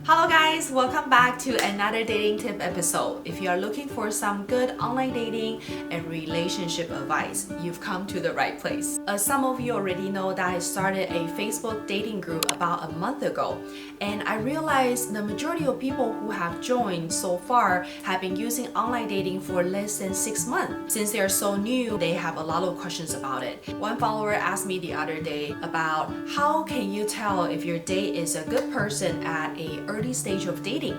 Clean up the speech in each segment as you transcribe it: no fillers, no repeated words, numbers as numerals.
Hello guys, welcome back to another dating tip episode. If you are looking for some good online dating and relationship advice, you've come to the right place. As some of you already know that I started a Facebook dating group about a month ago, and I realized the majority of people who have joined so far have been using online dating for less than 6 months. Since they are so new, they have a lot of questions about it. One follower asked me the other day about how can you tell if your date is a good person at a early stage of dating.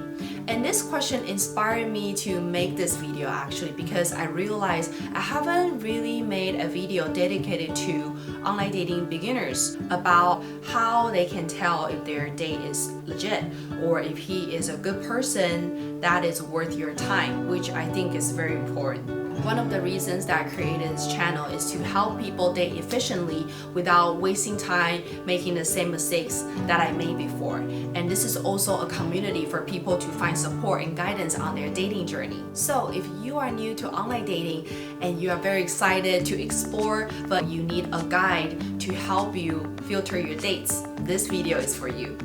And this question inspired me to make this video actually because I realized I haven't really made a video dedicated to online dating beginners about how they can tell if their date is legit or if he is a good person that is worth your time, which I think is very important. One of the reasons that I created this channel is to help people date efficiently without wasting time making the same mistakes that I made before. And this is also a community for people to find support and guidance on their dating journey. So if you are new to online dating and you are very excited to explore, but you need a guide to help you filter your dates, this video is for you.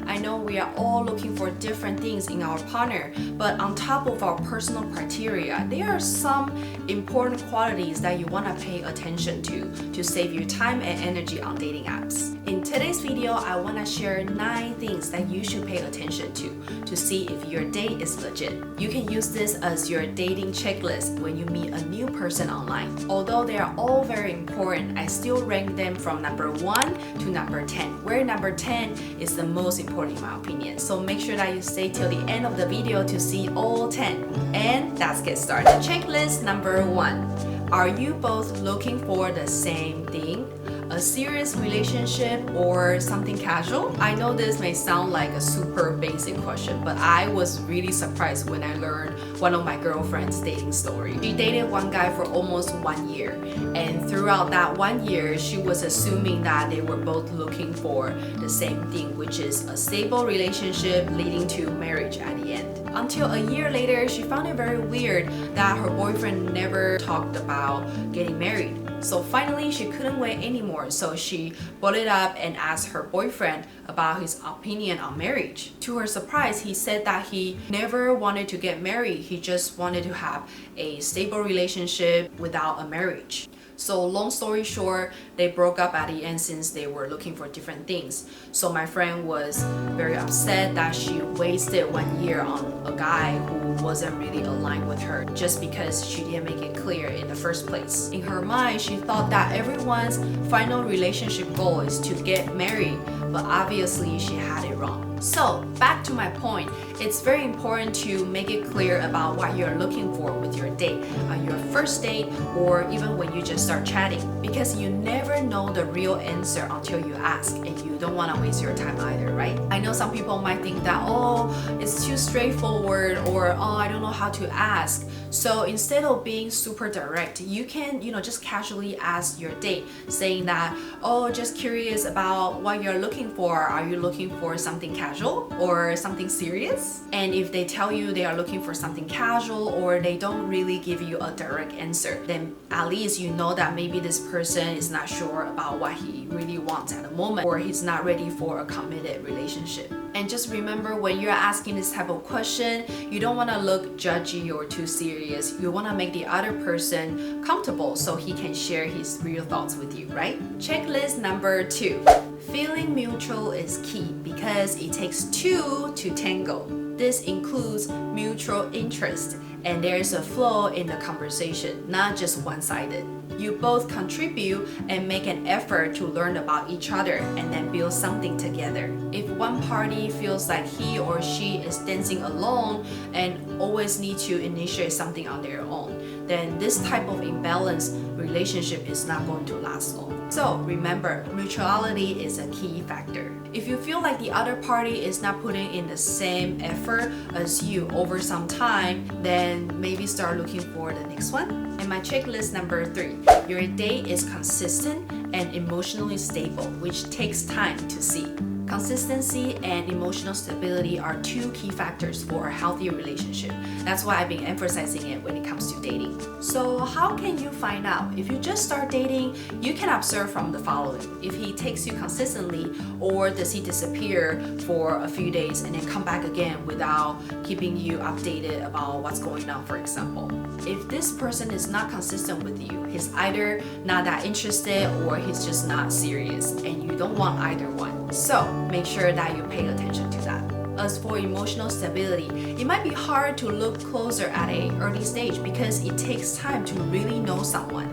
I know we are all looking for different things in our partner, but on top of our personal criteria, there are some important qualities that you want to pay attention to save you time and energy on dating apps. In today's video, I want to share 9 things that you should pay attention to see if your date is legit. You can use this as your dating checklist when you meet a new person online. Although they are all very important, I still rank them from number 1 to number 10, where number 10 is the most important in my opinion. So make sure that you stay till the end of the video to see all 10. And let's get started. Checklist number 1. Are you both looking for the same thing? A serious relationship or something casual? I know this may sound like a super basic question, but I was really surprised when I learned one of my girlfriend's dating story. She dated one guy for almost 1 year, and throughout that 1 year, she was assuming that they were both looking for the same thing, which is a stable relationship leading to marriage at the end. Until a year later, she found it very weird that her boyfriend never talked about getting married. So finally, she couldn't wait anymore, so she brought it up and asked her boyfriend about his opinion on marriage. To her surprise, he said that he never wanted to get married, he just wanted to have a stable relationship without a marriage. So long story short, they broke up at the end since they were looking for different things. So my friend was very upset that she wasted 1 year on a guy who wasn't really aligned with her just because she didn't make it clear in the first place. In her mind, she thought that everyone's final relationship goal is to get married, but obviously she had it wrong. So back to my point, it's very important to make it clear about what you're looking for with your date, on your first date or even when you just start chatting, because you never know the real answer until you ask, and you don't want to waste your time either, right? I know some people might think that, oh, it's too straightforward, or oh, I don't know how to ask. So instead of being super direct, you can, just casually ask your date saying that, oh, just curious about what you're looking for. Are you looking for something casual or something serious? And if they tell you they are looking for something casual or they don't really give you a direct answer, then at least you know that maybe this person is not sure about what he really wants at the moment, or he's not ready for a committed relationship. And just remember, when you're asking this type of question, you don't want to look judgy or too serious. You want to make the other person comfortable so he can share his real thoughts with you, right? Checklist number 2. Feeling mutual is key because it takes 2 to tango. This includes mutual interest, and there's a flow in the conversation, not just one-sided. You both contribute and make an effort to learn about each other and then build something together. If one party feels like he or she is dancing alone and always need to initiate something on their own, then this type of imbalanced relationship is not going to last long. So remember, mutuality is a key factor. If you feel like the other party is not putting in the same effort as you over some time, then maybe start looking for the next one. And my checklist number 3, your date is consistent and emotionally stable, which takes time to see. Consistency and emotional stability are two key factors for a healthy relationship. That's why I've been emphasizing it when it comes to dating. So how can you find out? If you just start dating, you can observe from the following. If he takes you consistently, or does he disappear for a few days and then come back again without keeping you updated about what's going on, for example. If this person is not consistent with you, he's either not that interested or he's just not serious, and you don't want either one. So make sure that you pay attention to that. As for emotional stability, it might be hard to look closer at an early stage because it takes time to really know someone.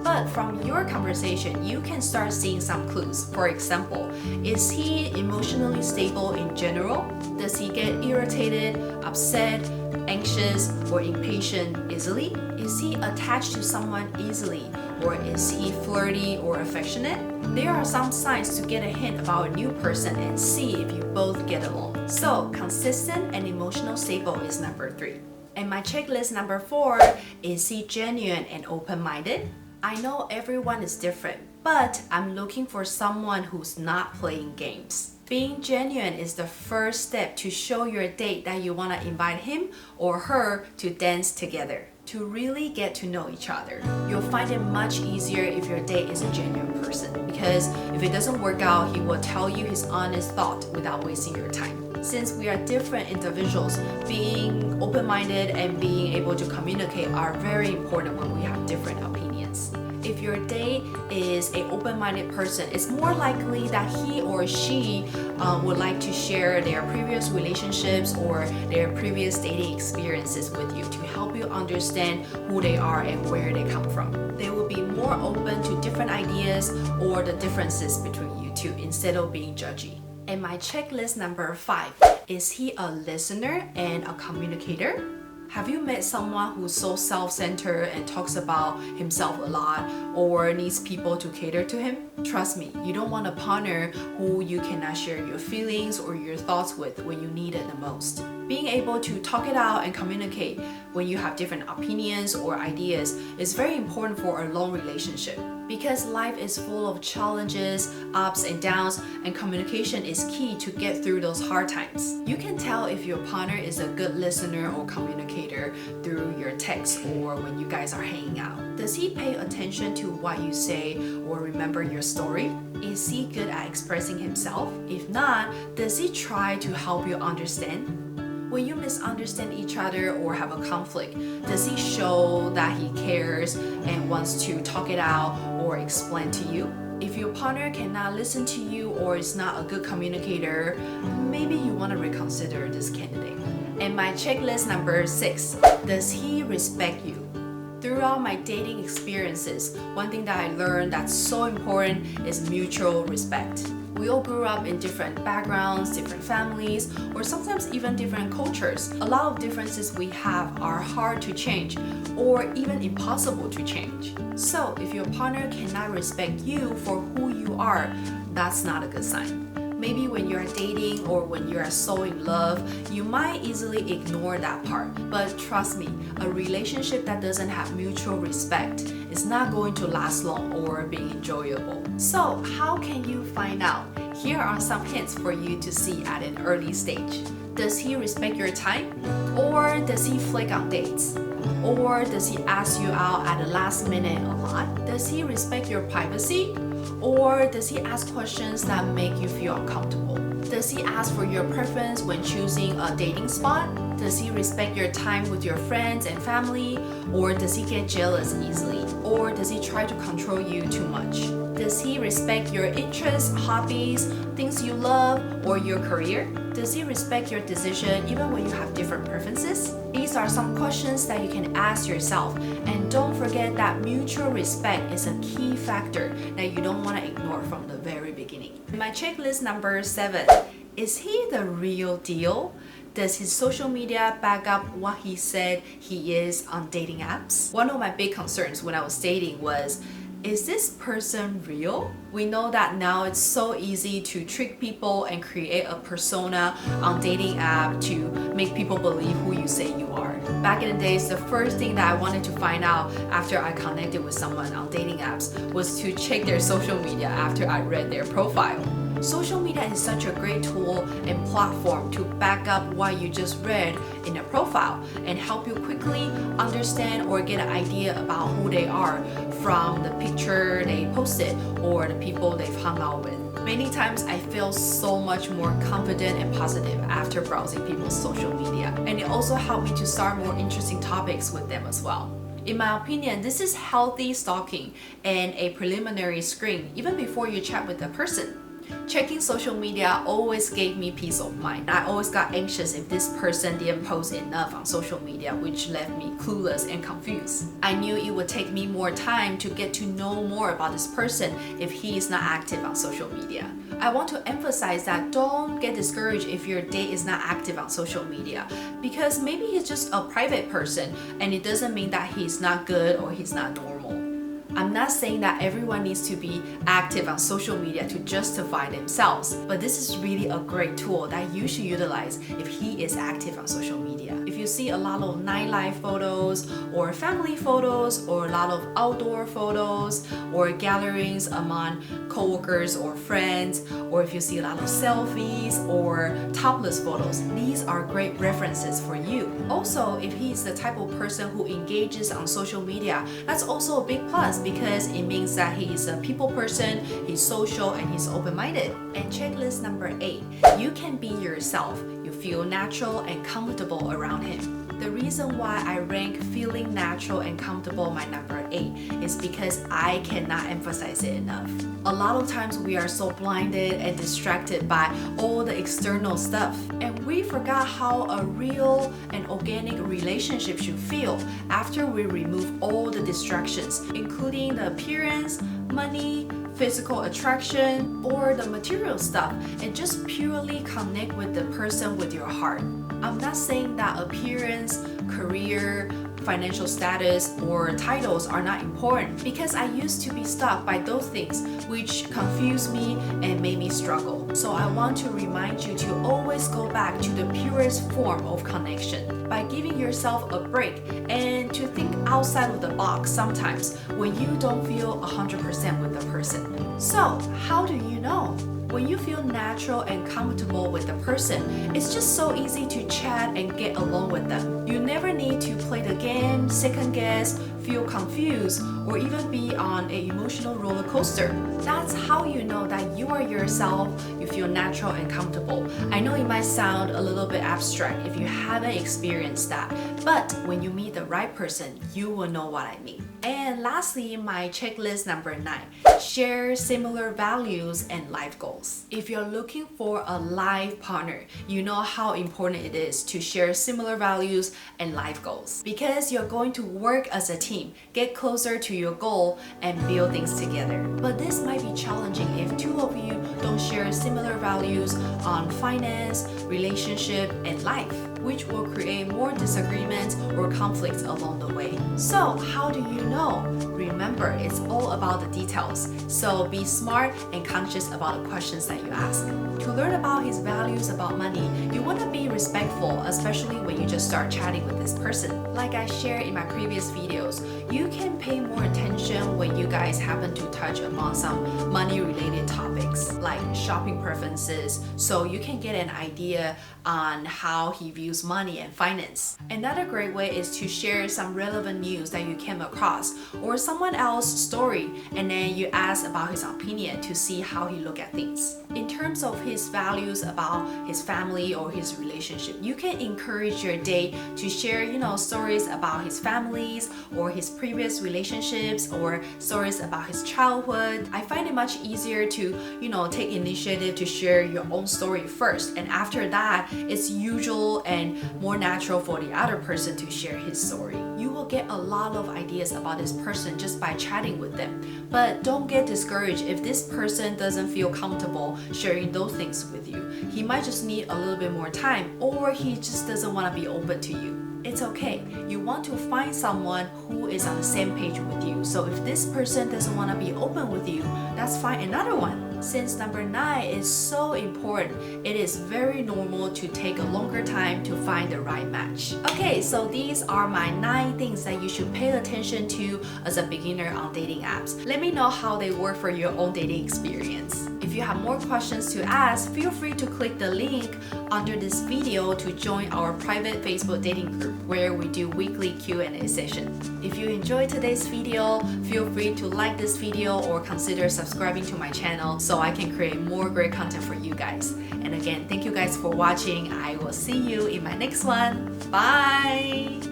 But from your conversation, you can start seeing some clues. For example, is he emotionally stable in general? Does he get irritated, upset, anxious, or impatient easily? Is he attached to someone easily? Or is he flirty or affectionate? There are some signs to get a hint about a new person and see if you both get along. So, consistent and emotional stable is number 3. And my checklist number 4, is he genuine and open-minded? I know everyone is different, but I'm looking for someone who's not playing games. Being genuine is the first step to show your date that you want to invite him or her to dance together, to really get to know each other. You'll find it much easier if your date is a genuine person, because if it doesn't work out, he will tell you his honest thought without wasting your time. Since we are different individuals, being open-minded and being able to communicate are very important when we have different opinions. If your date is an open-minded person, it's more likely that he or she would like to share their previous relationships or their previous dating experiences with you to help you understand who they are and where they come from. They will be more open to different ideas or the differences between you two instead of being judgy. And my checklist number 5, is he a listener and a communicator? Have you met someone who's so self-centered and talks about himself a lot or needs people to cater to him? Trust me, you don't want a partner who you cannot share your feelings or your thoughts with when you need it the most. Being able to talk it out and communicate when you have different opinions or ideas is very important for a long relationship. Because life is full of challenges, ups and downs, and communication is key to get through those hard times. You can tell if your partner is a good listener or communicator through your texts or when you guys are hanging out. Does he pay attention to what you say or remember your story? Is he good at expressing himself? If not, does he try to help you understand? When you misunderstand each other or have a conflict, does he show that he cares and wants to talk it out or explain to you? If your partner cannot listen to you or is not a good communicator, maybe you want to reconsider this candidate. And my checklist number 6, does he respect you? Throughout my dating experiences, one thing that I learned that's so important is mutual respect. We all grew up in different backgrounds, different families, or sometimes even different cultures. A lot of differences we have are hard to change, or even impossible to change. So if your partner cannot respect you for who you are, that's not a good sign. Maybe when you're dating or when you're so in love, you might easily ignore that part. But trust me, a relationship that doesn't have mutual respect is not going to last long or be enjoyable. So how can you find out? Here are some hints for you to see at an early stage. Does he respect your time? Or does he flake on dates? Or does he ask you out at the last minute a lot? Does he respect your privacy? Or does he ask questions that make you feel uncomfortable? Does he ask for your preference when choosing a dating spot? Does he respect your time with your friends and family? Or does he get jealous easily? Or does he try to control you too much? Does he respect your interests, hobbies, things you love, or your career? Does he respect your decision even when you have different preferences? These are some questions that you can ask yourself, and don't forget that mutual respect is a key factor that you don't want to ignore from the very beginning. My checklist number 7, is he the real deal? Does his social media back up what he said he is on dating apps? One of my big concerns when I was dating was, is this person real? We know that now it's so easy to trick people and create a persona on dating app to make people believe who you say you are. Back in the days, the first thing that I wanted to find out after I connected with someone on dating apps was to check their social media after I read their profile. Social media is such a great tool and platform to back up what you just read in a profile and help you quickly understand or get an idea about who they are from the picture they posted or the people they've hung out with. Many times I feel so much more confident and positive after browsing people's social media, and it also helped me to start more interesting topics with them as well. In my opinion, this is healthy stalking and a preliminary screen even before you chat with the person. Checking social media always gave me peace of mind. I always got anxious if this person didn't post enough on social media, which left me clueless and confused. I knew it would take me more time to get to know more about this person if he is not active on social media. I want to emphasize that don't get discouraged if your date is not active on social media, because maybe he's just a private person and it doesn't mean that he's not good or he's not normal. I'm not saying that everyone needs to be active on social media to justify themselves, but this is really a great tool that you should utilize if he is active on social media. If you see a lot of nightlife photos or family photos or a lot of outdoor photos or gatherings among coworkers or friends, or if you see a lot of selfies or topless photos, these are great references for you. Also, if he's the type of person who engages on social media, that's also a big plus because it means that he is a people person, he's social, and he's open-minded. And checklist number 8, you can be yourself. You feel natural and comfortable around him. The reason why I rank feeling natural and comfortable my number 8 is because I cannot emphasize it enough. A lot of times we are so blinded and distracted by all the external stuff, and we forgot how a real and organic relationship should feel after we remove all the distractions, including the appearance, money, physical attraction, or the material stuff, and just purely connect with the person with your heart. I'm not saying that appearance, career, financial status, or titles are not important, because I used to be stuck by those things which confused me and made me struggle. So I want to remind you to always go back to the purest form of connection by giving yourself a break and to think outside of the box sometimes when you don't feel 100% with the person. So how do you know? When you feel natural and comfortable with the person, it's just so easy to chat and get along with them. You never need to play the game, second guess, feel confused, or even be on an emotional roller coaster. That's how you know that you are yourself, you feel natural and comfortable. I know it might sound a little bit abstract if you haven't experienced that, but when you meet the right person, you will know what I mean. And lastly, my checklist number 9, share similar values and life goals. If you're looking for a life partner, you know how important it is to share similar values and life goals, because you're going to work as a team, get closer to your goal, and build things together. But this might be challenging if two of you don't share similar values on finance, relationship, and life, which will create more disagreements or conflicts along the way. So how do you know? Remember, it's all about the details. So be smart and conscious about the questions that you ask. To learn about his values about money, you want to be respectful, especially when you just start chatting with this person. Like I shared in my previous videos, you can pay more attention when you guys happen to touch upon some money-related topics, like shopping preferences, so you can get an idea on how he views money and finance. Another great way is to share some relevant news that you came across or someone else's story, and then you ask about his opinion to see how he look at things. In terms of his values about his family or his relationship, you can encourage your date to share, stories about his families or his previous relationships or stories about his childhood. I find it much easier to, take initiative to share your own story first, and after that, it's usual and more natural for the other person to share his story. You will get a lot of ideas about this person just by chatting with them. But don't get discouraged if this person doesn't feel comfortable sharing those things with you. He might just need a little bit more time, or he just doesn't want to be open to you. It's okay. You want to find someone who is on the same page with you. So if this person doesn't want to be open with you, that's fine. Another one. Since number 9 is so important, it is very normal to take a longer time to find the right match. Okay, so these are my 9 things that you should pay attention to as a beginner on dating apps. Let me know how they work for your own dating experience. If you have more questions to ask, feel free to click the link under this video to join our private Facebook dating group where we do weekly Q&A session. If you enjoyed today's video, feel free to like this video or consider subscribing to my channel so I can create more great content for you guys. And again, thank you guys for watching. I will see you in my next one. Bye!